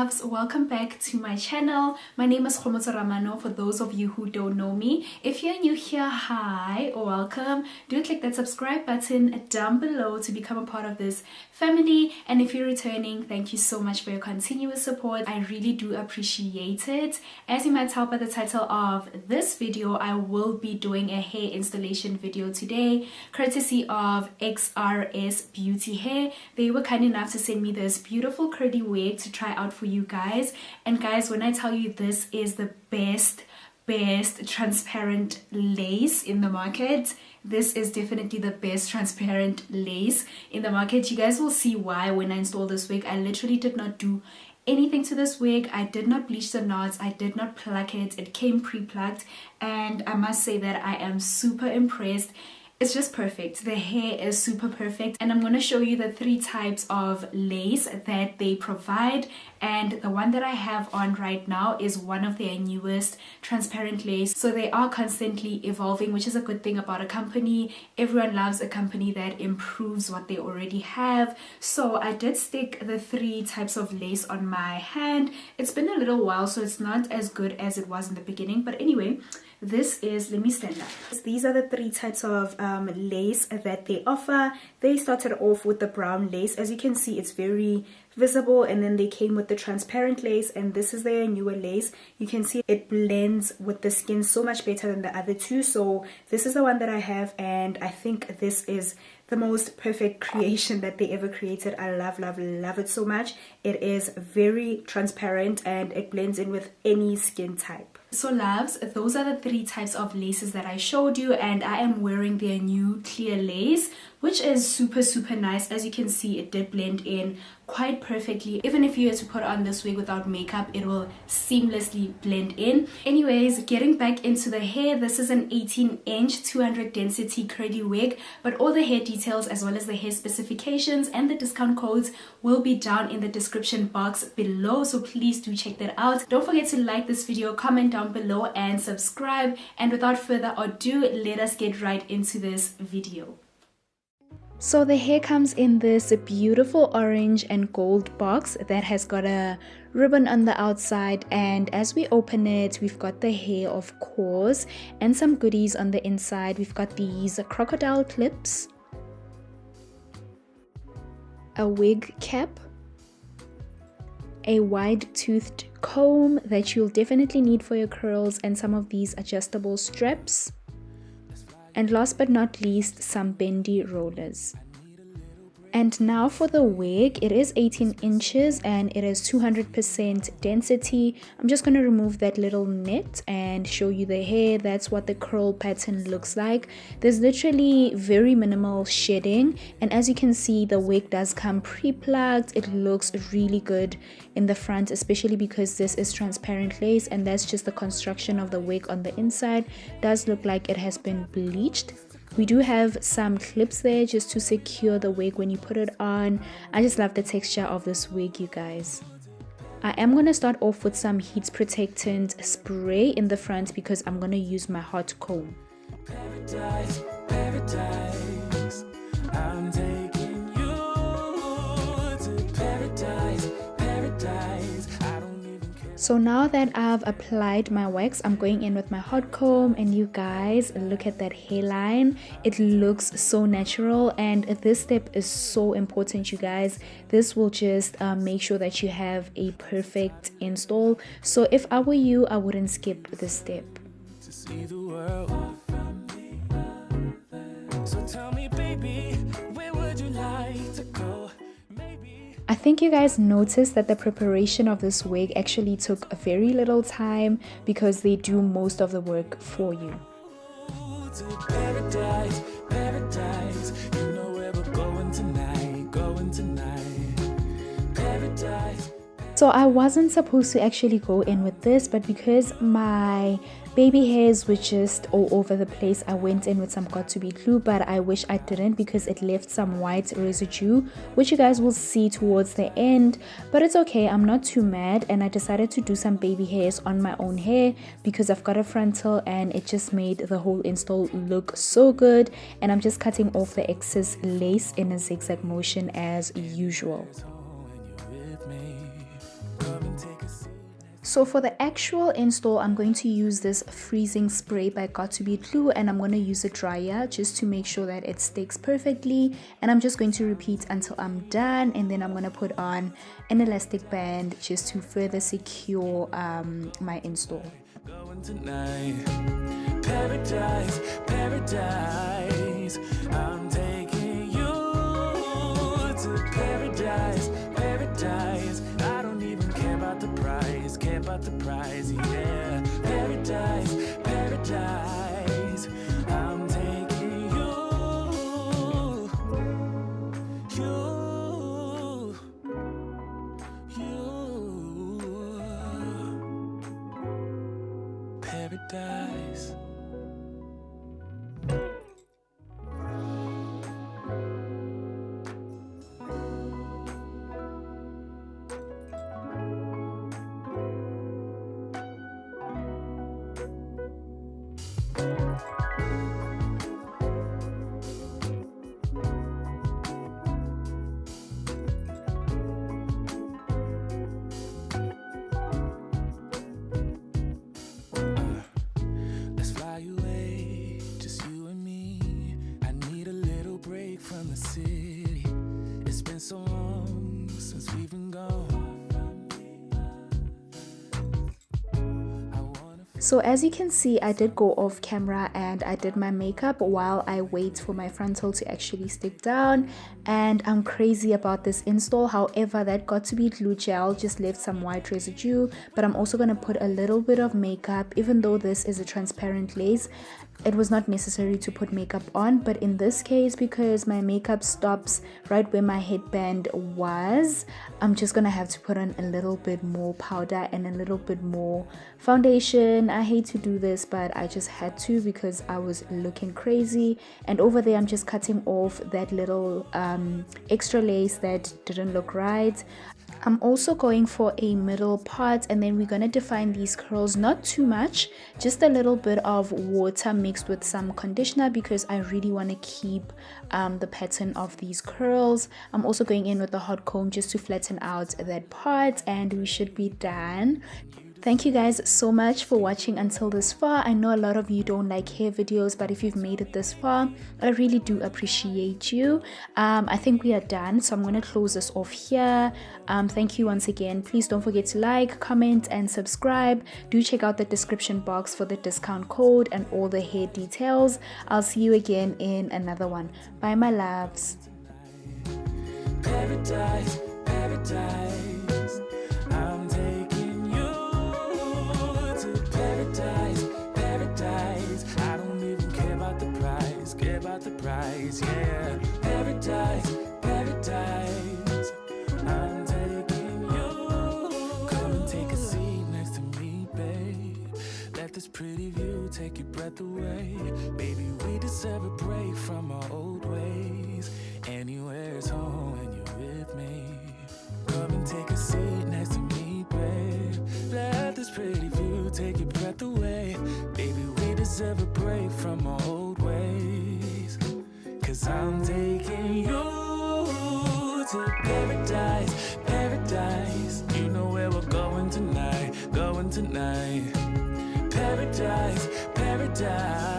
loves, welcome back to my channel. My name is Ramano for those of you who don't know me. If you're new here, hi or welcome. Do click that subscribe button down below to become a part of this family, and if you're returning, thank you so much for your continuous support. I really do appreciate it. As you might tell by the title of this video, I will be doing a hair installation video today courtesy of XrsBeauty Hair. They were kind enough to send me this beautiful curly wig to try out for you guys. And guys, when I tell you this is the best transparent lace in the market, this is definitely the best transparent lace in the market. You guys will see why when I install this wig. I literally did not do anything to this wig. I did not bleach the knots, I did not pluck it. It came pre-plucked, and I must say that I am super impressed. It's just perfect. The hair is super perfect, and I'm going to show you the 3 types of lace that they provide. And the one that I have on right now is one of their newest transparent lace. So they are constantly evolving, which is a good thing about a company. Everyone loves a company that improves what they already have. So I did stick the 3 types of lace on my hand. It's been a little while, so it's not as good as it was in the beginning. But anyway, this is, let me stand up. These are the 3 types of lace that they offer. They started off with the brown lace. As you can see, it's very visible, and then they came with the transparent lace, and this is their newer lace. You can see it blends with the skin so much better than the other 2. So this is the one that I have, and I think this is the most perfect creation that they ever created. I love it so much. It is very transparent and it blends in with any skin type. So loves, those are the 3 types of laces that I showed you, and I am wearing their new clear lace, which is super nice. As you can see, it did blend in quite perfectly. Even if you were to put on this wig without makeup, it will seamlessly blend in. Anyways, getting back into the hair, this is an 18-inch 200 density curly wig, but all the hair details as well as the hair specifications and the discount codes will be down in the description box below, so please do check that out. Don't forget to like this video, comment down below, and subscribe. And without further ado, let us get right into this video. So the hair comes in this beautiful orange and gold box that has got a ribbon on the outside, and as we open it, we've got the hair, of course, and some goodies on the inside. We've got these crocodile clips, a wig cap, a wide-toothed comb that you'll definitely need for your curls, and some of these adjustable straps. And last but not least, some bendy rollers. And now for the wig, it is 18 inches and it is 200% density. I'm just going to remove that little net and show you the hair. That's what the curl pattern looks like. There's literally very minimal shedding, and as you can see, the wig does come pre-plucked. It looks really good in the front, especially because this is transparent lace, and that's just the construction of the wig on the inside. Does look like it has been bleached. We do have some clips there just to secure the wig when you put it on. I just love the texture of this wig, you guys. I am going to start off with some heat protectant spray in the front because I'm going to use my hot comb. Paradise, paradise, I'm taking you to paradise, paradise. I don't even care. So now that I've applied my wax, I'm going in with my hot comb, and you guys, look at that hairline. It looks so natural, and this step is so important, you guys. This will just make sure that you have a perfect install. So if I were you, I wouldn't skip this step. To see the world. So tell me, baby, where would you like to go? Maybe. I think you guys noticed that the preparation of this wig actually took a very little time because they do most of the work for you. To paradise, paradise. You know where we're going tonight, paradise. So I wasn't supposed to actually go in with this, but because my baby hairs were just all over the place, I went in with some got2b glue, but I wish I didn't because it left some white residue, which you guys will see towards the end. But it's okay, I'm not too mad, and I decided to do some baby hairs on my own hair because I've got a frontal, and it just made the whole install look so good. And I'm just cutting off the excess lace in a zigzag motion as usual. Come and take a seat. So for the actual install, I'm going to use this freezing spray by Got2b Glue, and I'm going to use a dryer just to make sure that it sticks perfectly. And I'm just going to repeat until I'm done, and then I'm going to put on an elastic band just to further secure my install. Going tonight. Paradise, paradise. I'm taking you to paradise, paradise. I don't even care about the price, yeah. Paradise, paradise. I'm taking you, paradise. Let's fly away, just you and me. I need a little break from the city. It's been so long since we've been gone. So as you can see, I did go off camera and I did my makeup while I wait for my frontal to actually stick down, and I'm crazy about this install. However, that Got2b Glue gel just left some white residue, but I'm also going to put a little bit of makeup. Even though this is a transparent lace, it was not necessary to put makeup on, but in this case, because my makeup stops right where my headband was, I'm just gonna have to put on a little bit more powder and a little bit more foundation. I hate to do this, but I just had to because I was looking crazy. And over there, I'm just cutting off that little extra lace that didn't look right. I'm also going for a middle part, and then we're going to define these curls, not too much, just a little bit of water mixed with some conditioner, because I really want to keep the pattern of these curls. I'm also going in with a hot comb just to flatten out that part, and we should be done. Thank you guys so much for watching until this far. I know a lot of you don't like hair videos, but if you've made it this far, I really do appreciate you. I think we are done, so I'm going to close this off here. Thank you once again. Please don't forget to like, comment, and subscribe. Do check out the description box for the discount code and all the hair details. I'll see you again in another one. Bye, my loves. Paradise, paradise. I'm taking you to paradise, paradise. I don't even care about the price, yeah. Paradise, paradise. I'm taking you. Come and take a seat next to me, babe. Let this pretty view take your breath away. Baby, we deserve a break from our old ways. Anywhere's home when you're with me. Come and take a seat next to me, babe. Let this pretty view take your breath away. Baby, we deserve a break from our old ways. 'Cause I'm taking you to paradise, paradise. You know where we're going tonight, Paradise, paradise.